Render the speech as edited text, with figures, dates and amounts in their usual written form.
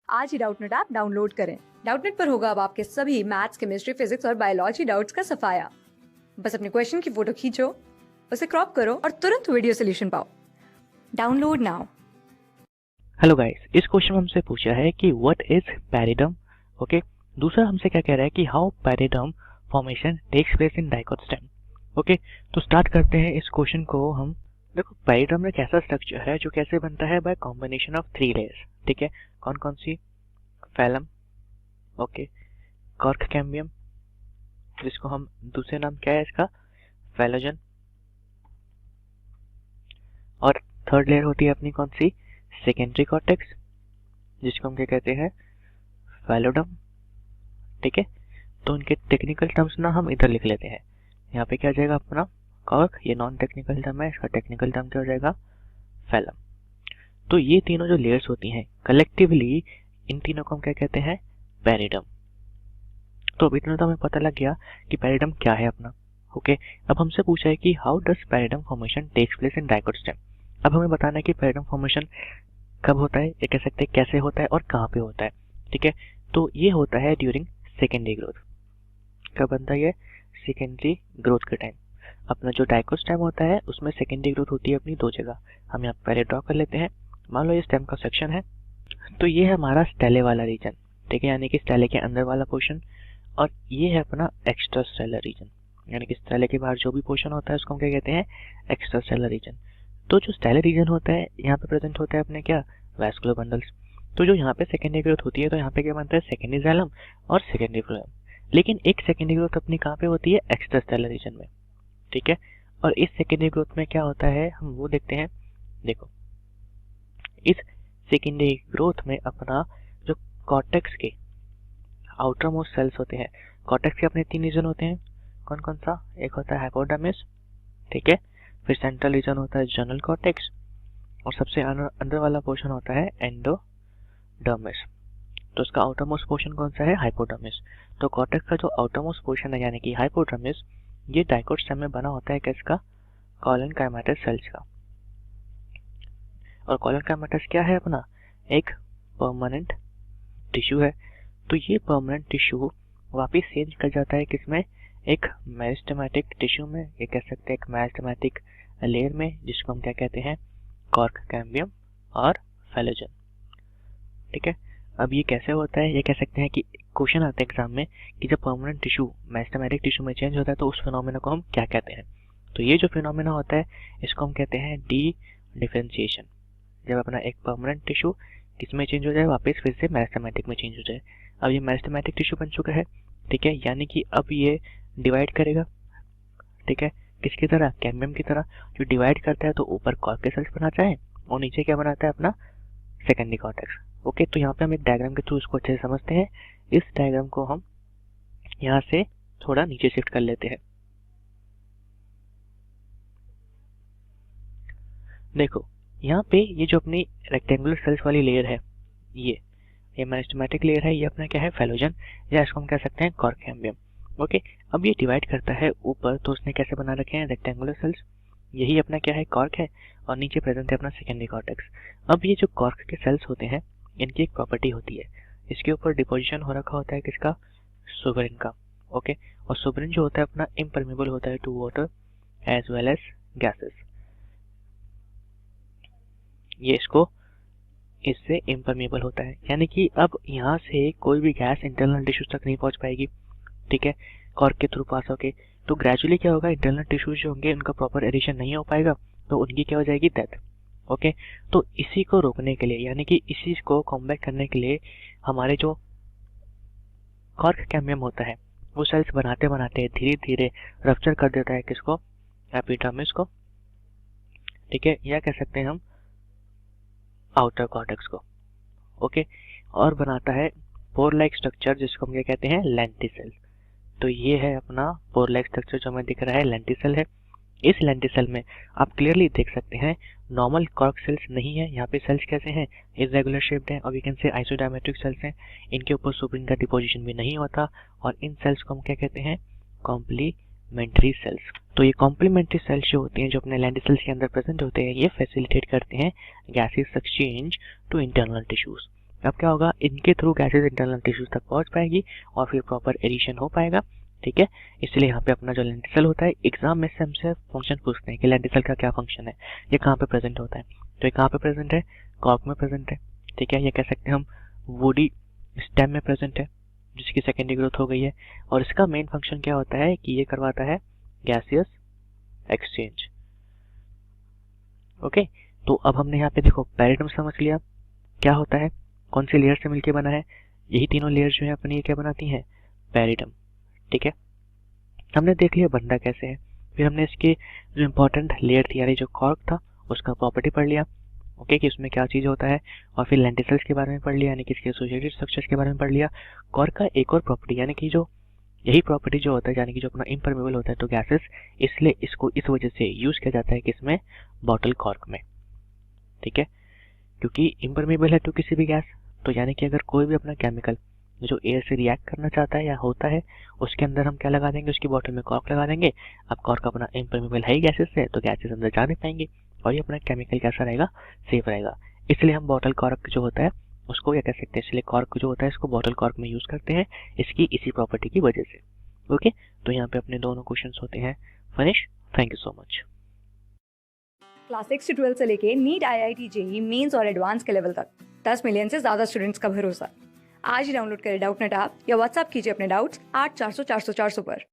आज ही Doubtnut app download करें। Doubtnut पर होगा अब आपके सभी मैथ्स, केमिस्ट्री, फिजिक्स और बायोलॉजी डाउट्स का सफाया। बस अपने क्वेश्चन की फोटो खींचो, उसे क्रॉप करो और तुरंत वीडियो सोल्यूशन पाओ। Download now. हेलो गाइस, इस क्वेश्चन में हमसे पूछा है कि व्हाट इज पैरिडम। ओके, दूसरा हमसे क्या कह रहा है कि how periderm formation takes place in dicot stem. Okay, तो स्टार्ट करते हैं इस क्वेश्चन को हम। देखो, पैरिडम एक ऐसा स्ट्रक्चर है जो कैसे बनता है, बाय कॉम्बिनेशन ऑफ 3 लेयर्स। ठीक है, कौन कौन सी? फैलम, ओके, कॉर्क कैम्बियम, जिसको हम दूसरे नाम क्या है इसका, फैलोजन, और थर्ड लेयर होती है अपनी कौन सी, सेकेंडरी कॉर्टेक्स, जिसको हम क्या कहते हैं, फैलोडम। ठीक है, तो इनके टेक्निकल टर्म्स ना हम इधर लिख लेते हैं। यहाँ पे क्या हो जाएगा अपना कॉर्क, ये नॉन टेक्निकल टर्म है, इसका टेक्निकल टर्म क्या हो जाएगा, फैलम। तो ये तीनों जो लेयर्स होती हैं कलेक्टिवली, इन तीनों को हम क्या कहते हैं, पैरिडम। तो अब इतना तो हमें पता लग गया कि पैरिडम क्या है अपना। ओके, अब हमसे पूछा है कि how does periderm formation takes place in dicot stem. अब हमें बताना है कि पैरिडम फॉर्मेशन कब होता है, ये कह सकते हैं कैसे होता है और कहाँ पे होता है। ठीक है, तो ये होता है ड्यूरिंग सेकेंडरी ग्रोथ। कब बनता है ये, सेकेंडरी ग्रोथ के टाइम। अपना जो डाइकोट स्टेम होता है उसमें सेकेंडरी ग्रोथ होती है अपनी 2 जगह। हम यहाँ पहले ड्रॉ कर लेते हैं। मान लो ये स्टेम का सेक्शन है, तो ये है हमारा स्टेले वाला रीजन। ठीक है, यानी कि स्टेले के अंदर वाला पोर्शन, और ये है अपना एक्स्ट्रा स्टेलर रीजन, यानी कि स्टेले के बाहर जो भी पोर्शन होता है उसको हम क्या कहते हैं, एक्स्ट्रा स्टेलर रीजन। तो जो स्टेलर रीजन होता है यहाँ पे प्रेजेंट होता है अपने क्या, वैस्कुलर बंडल्स। तो जो यहाँ पे सेकेंडरी ग्रोथ होती है तो यहाँ पे क्या बनता है, सेकेंडरी जाइलम और सेकेंडरी फ्लोएम। लेकिन एक सेकेंडरी ग्रोथ अपनी कहाँ पे होती है, एक्स्ट्रा स्टेलर रीजन में। ठीक है, और इस सेकेंडरी ग्रोथ में क्या होता है हम वो देखते हैं। देखो, इस सेकेंडरी ग्रोथ में अपना जो कॉर्टेक्स के आउटर मोस्ट सेल्स होते हैं, कॉर्टेक्स के अपने 3 रीजन होते हैं। कौन कौन सा, एक होता है हाइपोडर्मिस, ठीक है, फिर सेंट्रल रीजन होता है जर्नल कॉर्टेक्स, और सबसे अंदर वाला पोर्शन होता है एंडोडर्मिस। तो उसका आउटर मोस्ट पोर्शन कौन सा है, हाइपोडर्मिस। तो कॉर्टेक्स का जो आउटर मोस्ट पोर्शन है यानी कि हाइपोडर्मिस, ये डाइकोट स्टेम में बना होता है किसका, कॉलन काइमेटस सेल्स का। और कॉलन काइमेटस क्या है अपना, एक परमानेंट टिश्यू है। तो ये परमानेंट टिश्यू वापिस चेंज कर जाता है किसमें, एक मेरिस्टेमेटिक टिश्यू में, ये कह सकते हैं एक मेरिस्टेमेटिक लेयर में, जिसको हम क्या कहते हैं, कॉर्क कैम्बियम और फैलोजन। ठीक है, अब ये कैसे होता है, ये कह सकते हैं कि क्वेश्चन आता है एग्जाम में कि जब परमानेंट टिश्यू मेरिस्टेमेटिक टिश्यू में चेंज होता है तो उस फिनोमेना को हम क्या कहते हैं। तो ये जो फिनोमेना होता है इसको हम कहते हैं डी डिफरेंशिएशन। जब अपना एक परमानेंट टिश्यू किसमें चेंज हो जाए, वापस फिर से मेरिस्टेमेटिक में चेंज हो जाए। अब ये मेरिस्टेमेटिक टिश्यू बन चुका है, ठीक है, यानी कि अब ये डिवाइड करेगा। ठीक है, किसकी तरह, कैम्बियम की तरह। जो डिवाइड करता है तो ऊपर कॉर्क के सेल्स बनाता है और नीचे क्या बनाता है अपना, सेकेंडरी कॉर्टेक्स। ओके, तो यहाँ पे हम एक डायग्राम के थ्रू इसको अच्छे से समझते हैं। इस डायग्राम को हम यहाँ से थोड़ा नीचे शिफ्ट कर लेते हैं। देखो, यहाँ पे ये जो अपनी रेक्टेंगुलर सेल्स वाली लेयर है, ये मेरिस्टेमेटिक लेयर है, ये अपना क्या है, फैलोजन, या इसको हम कह सकते हैं कॉर्क कैम्बियम। ओके, अब ये डिवाइड करता है ऊपर, तो उसने कैसे बना रखे हैं, रेक्टेंगुलर सेल्स। यही अपना क्या है, कॉर्क है, और नीचे प्रेजेंट है अपना सेकेंडरी कॉर्टेक्स। अब ये जो कॉर्क के सेल्स होते हैं इनकी एक प्रॉपर्टी होती है, इसके ऊपर डिपोजिशन हो रखा होता है किसका, सुबरिन का। ओके, और सुबरिन जो होता है अपना इम्परमेबल होता है to water as well as gases. ये इससे इम्परमेबल होता है, यानी कि अब यहाँ से कोई भी गैस इंटरनल टिश्यूज तक नहीं पहुंच पाएगी। ठीक है, कॉर्क के थ्रू पास होके। तो ग्रेजुअली क्या होगा, इंटरनल टिश्यूज जो होंगे उनका प्रॉपर एडिशन नहीं हो पाएगा, तो उनकी क्या हो जाएगी, डेथ। ओके, तो इसी को रोकने के लिए, यानी कि इसी को कॉम्बैट करने के लिए हमारे जो कॉर्क कैम्बियम होता है वो सेल्स बनाते बनाते धीरे धीरे रप्चर कर देता है किसको, एपिडर्मिस को। ठीक है, या कह सकते हैं हम आउटर कॉर्टेक्स को। ओके, और बनाता है पोर लाइक स्ट्रक्चर, जिसको हम क्या कहते हैं, लेंटिसेल। तो ये है अपना पोर लाइक स्ट्रक्चर जो हमें दिख रहा है, लेंटिसेल है। इस लेंटिसेल में आप क्लियरली देख सकते हैं नॉर्मल कॉर्क सेल्स नहीं है। यहाँ पे सेल्स कैसे हैं, इरेगुलर शेप्ड हैं, और we can say isodiametric cells हैं। इनके ऊपर सुबरिन का डिपोजिशन भी नहीं होता, और इन सेल्स को हम क्या कहते हैं, कॉम्प्लीमेंट्री सेल्स। तो ये कॉम्प्लीमेंट्री सेल्स जो होती हैं, जो अपने लेंटिसेल्स के अंदर प्रेजेंट होते हैं, ये फैसिलिटेट करते हैं gases exchange to internal tissues. अब क्या होगा, इनके थ्रू गैसेस इंटरनल टिश्यूज तक पहुंच पाएगी और फिर प्रॉपर एडिशन हो पाएगा। ठीक है, इसलिए यहाँ पे अपना जो लेंटिसल होता है, एग्जाम में से हमसे फंक्शन पूछते हैं कि लेंटिसल का क्या फंक्शन है, ये कहाँ पे प्रेजेंट होता है। तो ये कहाँ पे प्रेजेंट है, कॉर्क में प्रेजेंट है। ठीक है, ये कह सकते हैं हम वुडी स्टेम में प्रेजेंट है, जिसकी सेकेंडरी ग्रोथ हो गई है। और इसका मेन फंक्शन क्या होता है कि ये करवाता है गैसियस एक्सचेंज। ओके, तो अब हमने यहाँ पे देखो पैरेटम समझ लिया क्या होता है, कौन सी लेयर से मिलके बना है। यही तीनों लेयर जो है अपनी ये क्या बनाती हैं, पैरेटम। ठीक है, हमने देख लिया बनता कैसे है। फिर हमने इसके जो इम्पोर्टेंट लेयर थी, यानी जो कॉर्क था, उसका प्रॉपर्टी पढ़ लिया। ओके, कि उसमें क्या चीज़ होता है। और फिर लेंटिसल्स के बारे में पढ़ लिया, यानी कि इसके एसोसिएटेड स्ट्रक्चर्स के बारे में पढ़ लिया। कॉर्क का एक और प्रॉपर्टी, यानी कि जो यही प्रॉपर्टी जो होता है, यानी कि जो अपना इम्परमेबल होता है टू गैसेस, इसलिए इसको इस वजह से यूज किया जाता है किसमें, बॉटल कॉर्क में। ठीक है, क्योंकि इम्परमेबल है टू किसी भी गैस, तो यानी कि अगर कोई भी अपना केमिकल जो एयर से रिएक्ट करना चाहता है या होता है, उसके अंदर हम क्या लगा देंगे, उसकी बॉटल में कॉर्क लगा देंगे। अब कॉर्क अपना इम्परमेबल है ही गैसेस से, तो गैसेस अंदर जा नहीं पाएंगे और ये अपना केमिकल कैसा रहेगा, सेफ रहेगा। इसलिए हम बॉटल कॉर्क जो होता है उसको क्या कह सकते हैं, इसलिए कॉर्क जो होता है इसको बॉटल कॉर्क में यूज करते हैं, इसकी इसी प्रॉपर्टी की वजह से। ओके, तो यहाँ पे अपने दोनों क्वेश्चन होते हैं finish. Thank you so much. Class 6 से 12 से लेके नीट, IIT, JEE मेंस और एडवांस के लेवल तक 10 मिलियन से ज्यादा स्टूडेंट्स का भरोसा। आज ही डाउनलोड करें डाउटनेट ऐप या व्हाट्सएप कीजिए अपने डाउट्स 8400 400 400 पर।